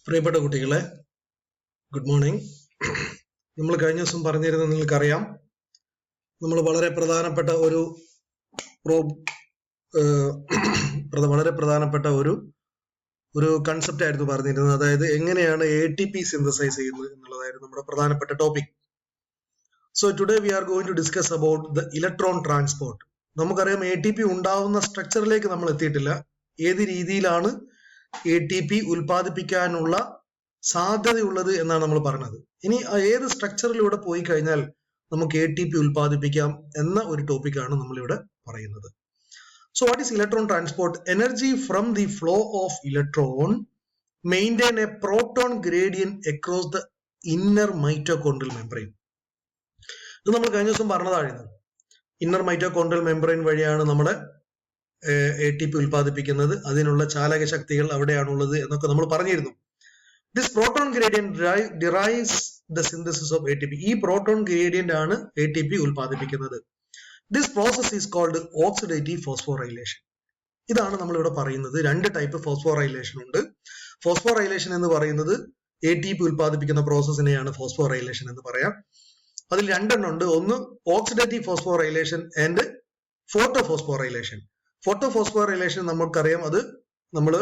പ്രിയപ്പെട്ട കുട്ടികളെ, good morning. നമ്മൾ കഴിഞ്ഞ ദിവസം പറഞ്ഞിരുന്നത് നിങ്ങൾക്കറിയാം. നമ്മൾ വളരെ പ്രധാനപ്പെട്ട ഒരു കൺസെപ്റ്റ് ആയിരുന്നു പറഞ്ഞിരുന്നത്. അതായത് എങ്ങനെയാണ് ATP സിന്തസൈസ് ചെയ്യുന്നത് എന്നുള്ളതായിരുന്നു നമ്മുടെ പ്രധാനപ്പെട്ട topic. So today we are going to discuss about the electron transport. നമുക്കറിയാം ATP ഉണ്ടാവുന്ന സ്ട്രക്ചറിലേക്ക് നമ്മൾ എത്തിയിട്ടില്ല. ഏത് രീതിയിലാണ് ATP ഉൽപ്പാദിപ്പിക്കാനുള്ള സാധ്യതയുള്ളത് എന്നാണ് നമ്മൾ പറഞ്ഞത്. ഇനി ഏത് സ്ട്രക്ചറിലൂടെ പോയി കഴിഞ്ഞാൽ നമുക്ക് ATP ഉൽപ്പാദിപ്പിക്കാം എന്ന ഒരു ടോപ്പിക്കാണ് നമ്മളിവിടെ പറയുന്നത്. So what is electron transport? Energy from the flow of electron maintain a proton gradient across the inner mitochondrial membrane. ഇത് നമ്മൾ കഴിഞ്ഞ ദിവസം പറഞ്ഞതായിരുന്നു. ഇന്നർ മൈറ്റോകോൺഡ്രിയൽ മെംബ്രെയിൻ വഴിയാണ് നമ്മുടെ ATP ഉൽപ്പാദിപ്പിക്കുന്നത്. അതിനുള്ള ചാലക ശക്തികൾ അവിടെയാണുള്ളത് എന്നൊക്കെ നമ്മൾ പറഞ്ഞിരുന്നു. This proton gradient derives the synthesis of ATP. ഈ പ്രോട്ടോൺ ഗ്രേഡിയന്റ് ആണ് ATP ഉൽപ്പാദിപ്പിക്കുന്നത്. This process is called oxidative phosphorylation. ഇതാണ് നമ്മൾ ഇവിടെ പറയുന്നത്. രണ്ട് ടൈപ്പ് ഫോസ്ഫോറൈലേഷൻ ഉണ്ട്. ഫോസ്ഫോറൈലേഷൻ എന്ന് പറയുന്നത് ATP ഉൽപ്പാദിപ്പിക്കുന്ന പ്രോസസ്സിനെയാണ് ഫോസ്ഫോറൈലേഷൻ എന്ന് പറയാം. അതിൽ രണ്ടെണ്ണം ഉണ്ട്. ഒന്ന് ഓക്സിഡേറ്റീവ് ഫോസ്ഫോറൈലേഷൻ ആൻഡ് ഫോട്ടോഫോസ്ഫോറൈലേഷൻ. ഫോട്ടോഫോസ്ഫോറൈലേഷൻ നമുക്കറിയാം, അത് നമ്മൾ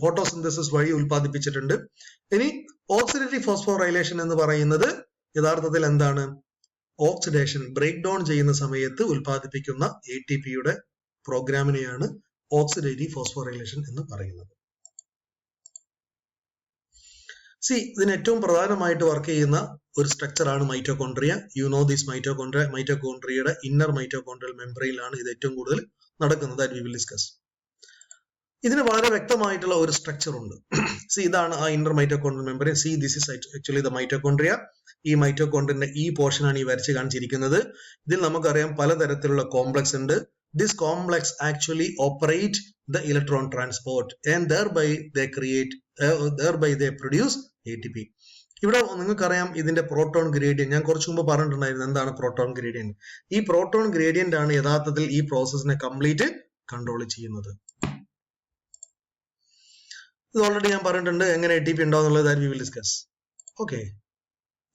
ഫോട്ടോസിന്തസിസ് വഴി ഉൽപ്പാദിപ്പിച്ചിട്ടുണ്ട്. ഇനി ഓക്സിഡേറ്റീവ് ഫോസ്ഫോറൈലേഷൻ എന്ന് പറയുന്നത് യഥാർത്ഥത്തിൽ എന്താണ്? ഓക്സിഡേഷൻ ബ്രേക്ക് ഡൗൺ ചെയ്യുന്ന സമയത്ത് ഉൽപ്പാദിപ്പിക്കുന്ന ATPയുടെ പ്രോഗ്രാമിനെയാണ് ഓക്സിഡേറ്റീവ് ഫോസ്ഫോറൈലേഷൻ എന്ന് പറയുന്നത്. ഇതിന് ഏറ്റവും പ്രധാനമായിട്ട് വർക്ക് ചെയ്യുന്ന ഒരു സ്ട്രക്ചറാണ് മൈറ്റോകോൺട്രിയ. യു നോ ദിസ് മൈറ്റോകോൺട്രിയയുടെ ഇന്നർ മൈറ്റോകോൺട്രിയൽ മെംബ്രെയിനിലാണ് ഇത് ഏറ്റവും കൂടുതൽ നടക്കുന്നത്. That we will discuss. ഇതിന് വളരെ വ്യക്തമായിട്ടുള്ള ഒരു സ്ട്രക്ചർ ഉണ്ട്. ഇതാണ് ആ inner mitochondrial membrane. This is actually the mitochondria. ഈ മൈറ്റോകോൺട്രിയന്റെ ഈ പോർഷൻ ആണ് ഈ വരച്ച് കാണിച്ചിരിക്കുന്നത്. ഇതിൽ നമുക്കറിയാം പലതരത്തിലുള്ള കോംപ്ലക്സ് ഉണ്ട്. This complex actually operate the electron transport and thereby they produce ATP. ഇവിടെ നിങ്ങൾക്കറിയാം ഇതിന്റെ പ്രോട്ടോൺ ഗ്രേഡിയന്റ്. ഞാൻ കുറച്ചു മുമ്പ് പറഞ്ഞിട്ടുണ്ടായിരുന്നു എന്താണ് പ്രോട്ടോൺ ഗ്രേഡിയന്റ്. ഈ പ്രോട്ടോൺ ഗ്രേഡിയന്റ് ആണ് യഥാർത്ഥത്തിൽ ഈ പ്രോസസ്സിനെ കംപ്ലീറ്റ് കൺട്രോൾ ചെയ്യുന്നത്. ഇത് ഓൾറെഡി ഞാൻ പറഞ്ഞിട്ടുണ്ട് എങ്ങനെ ATP ഉണ്ടാവും എന്നുള്ളത്. That we will discuss. Okay,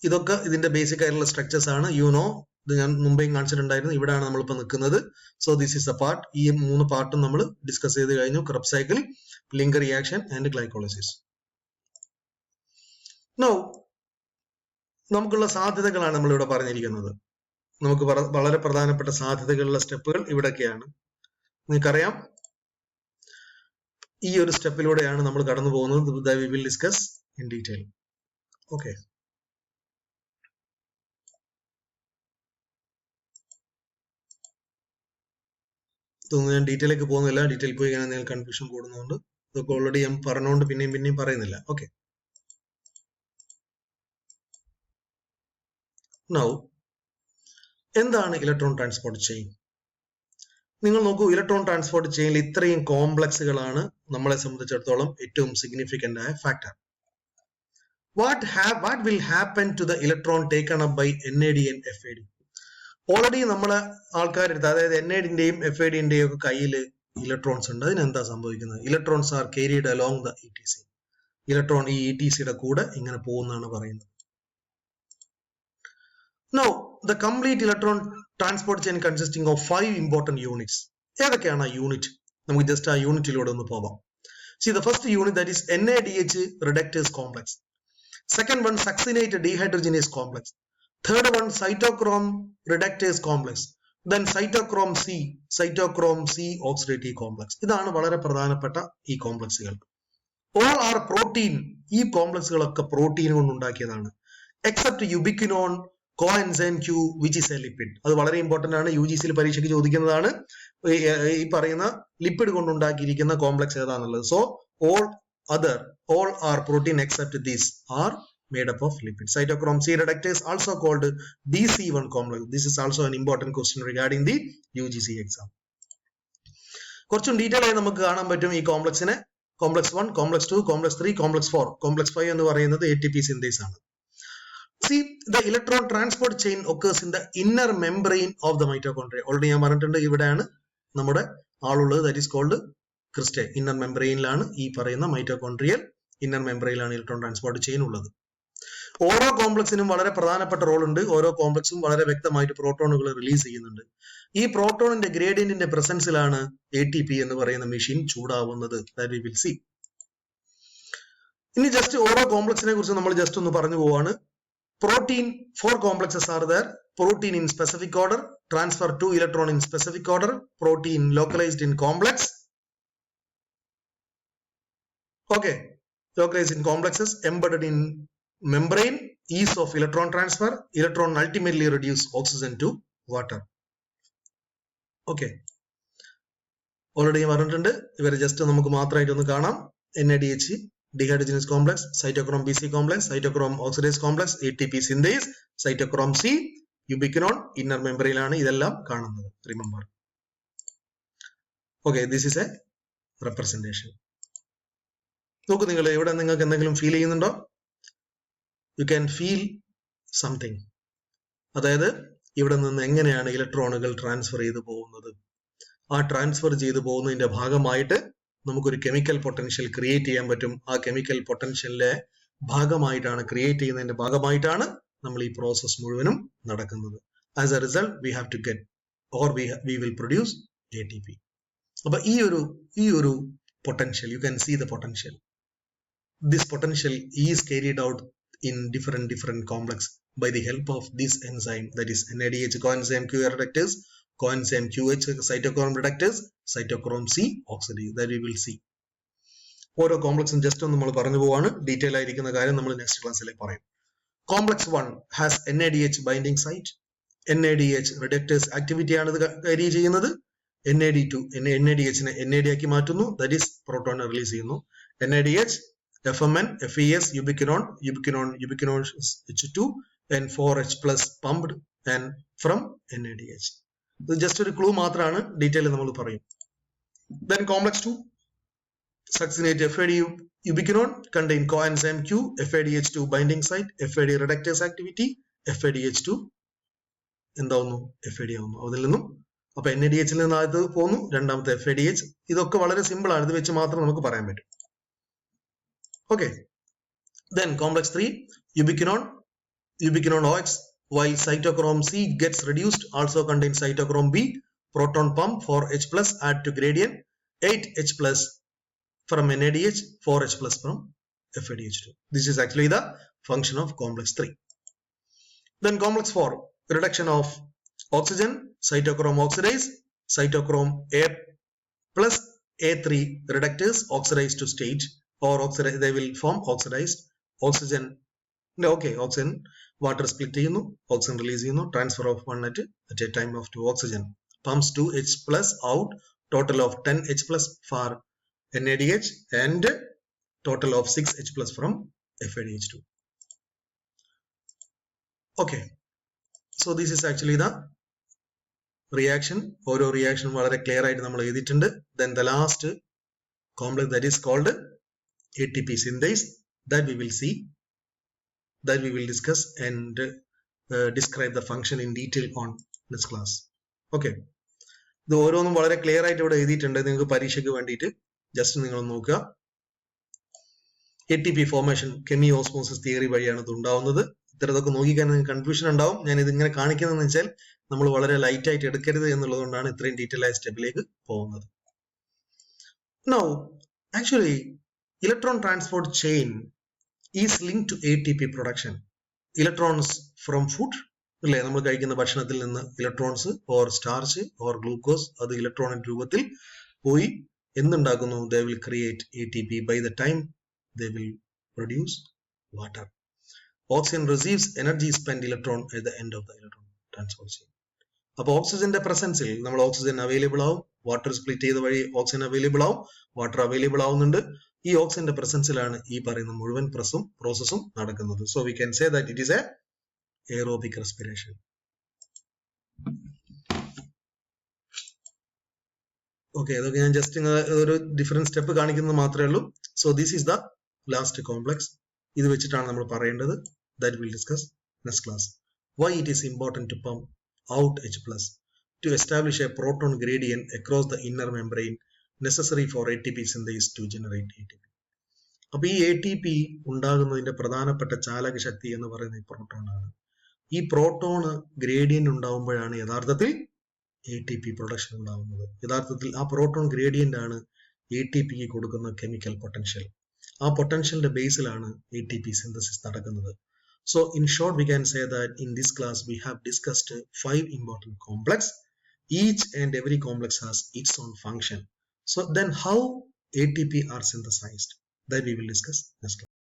ഇതൊക്കെ ഇതിന്റെ ബേസിക് ആയിട്ടുള്ള സ്ട്രക്ചേഴ്സ് ആണ്. യു നോ, ഇത് ഞാൻ മുമ്പേയും കാണിച്ചിട്ടുണ്ടായിരുന്നു. ഇവിടെയാണ് നമ്മളിപ്പോൾ നിൽക്കുന്നത്. So this is the part. ഈ 3 പാർട്ടും നമ്മൾ ഡിസ്കസ് ചെയ്ത് കഴിഞ്ഞു. Krebs cycle, linker reaction and glycolysis. Now നമുക്കുള്ള സാധ്യതകളാണ് നമ്മളിവിടെ പറഞ്ഞിരിക്കുന്നത്. നമുക്ക് വളരെ പ്രധാനപ്പെട്ട സാധ്യതകളുള്ള സ്റ്റെപ്പുകൾ ഇവിടൊക്കെയാണ്. നിങ്ങൾക്കറിയാം ഈ ഒരു സ്റ്റെപ്പിലൂടെയാണ് നമ്മൾ കടന്നു പോകുന്നത്. V will discuss in detail. Okay, ഇതൊന്നും ഞാൻ ഡീറ്റെയിലേക്ക് പോകുന്നില്ല. ഡീറ്റെയിൽ പോയി കഴിഞ്ഞാൽ നിങ്ങൾ കൺഫ്യൂഷൻ കൂടുന്നതുകൊണ്ട് ഇതൊക്കെ ഓൾറെഡി ഞാൻ പറഞ്ഞുകൊണ്ട് പിന്നെയും പറയുന്നില്ല. ഓക്കെ, നൗ എന്താണ് ഇലക്ട്രോൺ ട്രാൻസ്പോർട്ട് ചെയിൻ? നിങ്ങൾ നോക്കൂ, ഇലക്ട്രോൺ ട്രാൻസ്പോർട്ട് ചെയിനിൽ ഇത്രയും കോംപ്ലക്സുകളാണ് നമ്മളെ സംബന്ധിച്ചിടത്തോളം ഏറ്റവും സിഗ്നിഫിക്കന്റ് ആയ factor. What will happen to the electron taken up by NAD and FAD? Already നമ്മളെ ആൾക്കാരെടുത്ത്, അതായത് NADന്റെയും FADന്റെയും ഒക്കെ കയ്യിൽ ഇലക്ട്രോൺസ് ഉണ്ട്. അതിനെന്താ സംഭവിക്കുന്നത്? Electrons are carried along the ETC. Electron ഈ ETCയുടെ കൂടെ ഇങ്ങനെ പോകുന്നതാണ് പറയുന്നത്. Now the complete electron transport chain consisting of 5 important units. ഏതൊക്കെയാണ് ആ യൂണിറ്റ്? നമുക്ക് ജസ്റ്റ് ആ യൂണിറ്റിലൂടെ ഒന്ന് പോവാം. The first unit, that is NADH reductase complex. Second one, succinate dehydrogenase complex. Third one, cytochrome reductase complex. Then cytochrome C oxidative complex. ഇതാണ് വളരെ പ്രധാനപ്പെട്ട ഈ കോംപ്ലക്സുകൾ. All are protein. ഈ കോംപ്ലക്സുകളൊക്കെ പ്രോട്ടീൻ കൊണ്ട് ഉണ്ടാക്കിയതാണ്. Except ubiquinone coenzyme Q which is a lipid. അത് വളരെ important ആണ്. UGCയിൽ പരീക്ഷയ്ക്ക് ചോദിക്കുന്നതാണ്. ഈ പറയുന്ന ലിപ്പിഡ് കൊണ്ടുണ്ടാക്കിയിരിക്കുന്ന കോംപ്ലക്സ് ഏതാണെന്നുള്ളത്. So all are protein except these are made up of lipids. Cytochrome C reductase, also called DC1 complex. This is also an important question regarding the UGC exam. കുറച്ചും detail ആയി നമുക്ക് കാണാൻ പറ്റും ഈ കോംപ്ലക്സിനെ. Complex 1, complex 2, complex 3, complex 4. Complex 5 എന്ന് പറയുന്നത് ATP synthase ആണ്. The electron transport chain occurs in the inner membrane of the mitochondria. Already ഞാൻ പറഞ്ഞിട്ടുണ്ട് ഇവിടെയാണ് നമ്മുടെ ആളുള്ളത്. That is called crystal. Inner മെംബ്രെയിനിലാണ് ഈ പറയുന്ന മൈറ്റോകോൺട്രിയൽ ഇന്നർ മെംബ്രെയിനിലാണ് ഇലക്ട്രോൺ ട്രാൻസ്പോർട്ട് ചെയിൻ ഉള്ളത്. ഓരോ കോംപ്ലക്സിനും വളരെ പ്രധാനപ്പെട്ട റോൾ ഉണ്ട്. ഓരോ കോംപ്ലക്സും വളരെ വ്യക്തമായിട്ട് പ്രോട്ടോണുകൾ റിലീസ് ചെയ്യുന്നുണ്ട്. ഈ പ്രോട്ടോണിന്റെ ഗ്രേഡിയന്റിന്റെ പ്രസൻസിലാണ് ATP എന്ന് പറയുന്ന മെഷീൻ ചൂടാവുന്നത്. That we will see. ഇനി ജസ്റ്റ് ഓരോ കോംപ്ലക്സിനെ കുറിച്ച് നമ്മൾ ജസ്റ്റ് ഒന്ന് പറഞ്ഞു പോവാണ്. Protein 4 complexes are there. Protein in specific order, transfer 2 electron in specific order, protein localized in complex. Okay, localized in complexes, embedded in membrane, ease of electron transfer, electron ultimately reduce oxygen to water. Okay, already പറഞ്ഞിട്ടുണ്ട്. ഇവരെ just നമുക്ക് മാത്രമായിട്ട് ഒന്ന് കാണാം. NADH dehydrogenase complex, cytochrome BC complex, cytochrome oxidase complex, ATP synthase, cytochrome C, ubiquinone, inner membrane ആണ് ഇതെല്ലാം കാണുന്നത്. Remember. Okay, this is a representation. നോക്കൂ നിങ്ങൾ ഇവിടെ നിങ്ങൾക്ക് എന്തെങ്കിലും ഫീൽ ചെയ്യുന്നുണ്ടോ? You can feel something. അതായത് ഇവിടെ നിന്ന് എങ്ങനെയാണ് ഇലക്ട്രോണുകൾ ട്രാൻസ്ഫർ ചെയ്തു പോകുന്നത്? ആ ട്രാൻസ്ഫർ ചെയ്തു പോകുന്നതിന്റെ ഭാഗമായിട്ട് നമുക്കൊരു കെമിക്കൽ പൊട്ടൻഷ്യൽ ക്രിയേറ്റ് ചെയ്യാൻ പറ്റും. ആ കെമിക്കൽ പൊട്ടൻഷ്യലിന്റെ ഭാഗമായിട്ടാണ് ക്രിയേറ്റ് ചെയ്യുന്നതിന്റെ ഭാഗമായിട്ടാണ് നമ്മൾ ഈ പ്രോസസ് മുഴുവനും നടക്കുന്നത്. As a result we have to get or we will produce ATP. അപ്പൊ ഈ ഒരു potential, you can see the potential. This potential is carried out in different complex by the help of this enzyme, that is NADH coenzyme Q reductase, coenzyme QH cytochrome reductase, cytochrome C oxidase, that we will see. ഓരോ കോംപ്ലക്സും just ഒന്ന് നമ്മൾ പറഞ്ഞു പോവാണ്. Detail ആയിരിക്കുന്ന കാര്യം നമ്മൾ next ക്ലാസ്സിൽ പറയും. Complex 1 has NADH binding site. NADH reductase activity ആണ് ഇത് കാരി ചെയ്യുന്നത്. NAD2 NADH നെ NAD ആക്കി മാറ്റുന്നു, that is പ്രോട്ടോൺ റിലീസ് ചെയ്യുന്നു. NADH FMN, FES, ubiquinone H2 and 4H plus pumped and from NADH. ഇത് ജസ്റ്റ് ഒരു ക്ലൂ മാത്രമാണ്, ഡീറ്റെയിൽ നമ്മൾ പറയും. Then complex 2 succinate FAD ubiquinone contain coenzyme Q, FADH2 binding site, FAD reductase activity, FADH2 എന്താവുന്നു? FAD ആവുന്നു. അതിൽ നിന്നും അപ്പൊ NADH ൽ നിന്ന് അത് പോകുന്നു, രണ്ടാമത്തെ FADH. ഇതൊക്കെ വളരെ സിമ്പിൾ ആണ്, ഇത് വെച്ച് മാത്രം നമുക്ക് പറയാൻ പറ്റും. Okay, then complex 3 ubiquinone OX, while cytochrome C gets reduced, also contains cytochrome B, proton pump 4H plus add to gradient, 8H plus from NADH, 4H plus from FADH2. This is actually the function of complex 3. Then complex 4, reduction of oxygen, cytochrome oxidase, cytochrome A plus A3 reductase oxidize to state, or oxidize, they will form oxidized oxygen. Okay, oxygen water split ചെയ്യുന്നു, oxygen release ചെയ്യുന്നു, transfer of 1 at a time of 2 oxygen, pumps 2H plus out, total of 10H plus for NADH and total of 6H plus from FADH2. Okay, so this is actually the reaction. ഓരോ reaction വളരെ clear ആയിട്ട് നമ്മൾ എഴുതിയിട്ടുണ്ട്. Then the last complex, that is called ATP synthase, that we will see, that we will discuss and describe the function in detail on this class. Okay, ഇത് ഓരോന്നും വളരെ clear ആയിട്ട് ഇവിടെ എഴുതിയിട്ടുണ്ട്. നിങ്ങൾക്ക് പരീക്ഷയ്ക്ക് വേണ്ടിയിട്ട് ജസ്റ്റ് നിങ്ങൾ നോക്കുക. ATP ഫോർമേഷൻ കെമി ഓസ്മോസിസ് തിയറി വഴിയാണ് ഇത് ഉണ്ടാവുന്നത്. ഇത്തരത്തൊക്കെ നോക്കിക്കാൻ നിങ്ങൾക്ക് കൺഫ്യൂഷൻ ഉണ്ടാവും. ഞാൻ ഇതിങ്ങനെ കാണിക്കുന്നതെന്ന് വെച്ചാൽ നമ്മൾ വളരെ ലൈറ്റ് ആയിട്ട് എടുക്കരുത് എന്നുള്ളതുകൊണ്ടാണ് ഇത്രയും ഡീറ്റെയിൽ ആയ സ്റ്റെപ്പിലേക്ക് പോകുന്നത്. Now, actually, electron transport chain is linked to ATP production. Electrons from food, അല്ലേ, നമ്മൾ കഴിക്കുന്ന ഭക്ഷണത്തിൽ നിന്ന് electrons or starch or glucose അത് ഇലക്ട്രോണിക് രൂപത്തിൽ പോയി എന്തുണ്ടാക്കുന്നു? They will create ATP. By the time they will produce water. Oxygen receives energy spent electron at the end of the electron transport chain. അപ്പോൾ ഓക്സിജന്റെ പ്രസൻസിൽ നമ്മൾ ഓക്സിജൻ അവൈലബിൾ ആവും, water split ചെയ്ത വഴി oxygen available ആവും, water available ആവുന്നുണ്ട്. ഈ ഓക്സിജന്റെ പ്രസൻസിലാണ് ഈ പറയുന്ന മുഴുവൻ പ്രോസസ്സും നടക്കുന്നത്. So we can say that it is A aerobic respiration. Okay, അതൊക്കെ ഞാൻ ജസ്റ്റ് ഒരു ഡിഫറെന്റ് സ്റ്റെപ്പ് കാണിക്കുന്നത് മാത്രമേ ഉള്ളൂ. So this is the last complex. ഇത് വെച്ചിട്ടാണ് നമ്മൾ പറയേണ്ടത്. That will discuss next class. Why it is important to pump out H plus to establish a proton gradient across the inner membrane necessary for ATP synthase to generate ATP. അപ്പൊ ഈ ATP ഉണ്ടാകുന്നതിന്റെ പ്രധാനപ്പെട്ട ചാലക ശക്തി എന്ന് പറയുന്നത് ഈ proton ആണ്. ഈ proton gradient ഉണ്ടാകുമ്പോഴാണ് യഥാർത്ഥത്തിൽ ATP പ്രൊഡക്ഷൻ ഉണ്ടാകുന്നത്. യഥാർത്ഥത്തിൽ ആ പ്രോട്ടോൺ ഗ്രേഡിയന്റ് ആണ് ATP ക്ക് കൊടുക്കുന്ന കെമിക്കൽ പൊട്ടൻഷ്യൽ. ആ പൊട്ടൻഷ്യലിന്റെ ബേസിലാണ് ATP സിന്തസിസ് നടക്കുന്നത്. So in short, we can say that in this class we have discussed 5 important complex. Each and every complex has its own function. So then how ATP are synthesized, that we will discuss next class.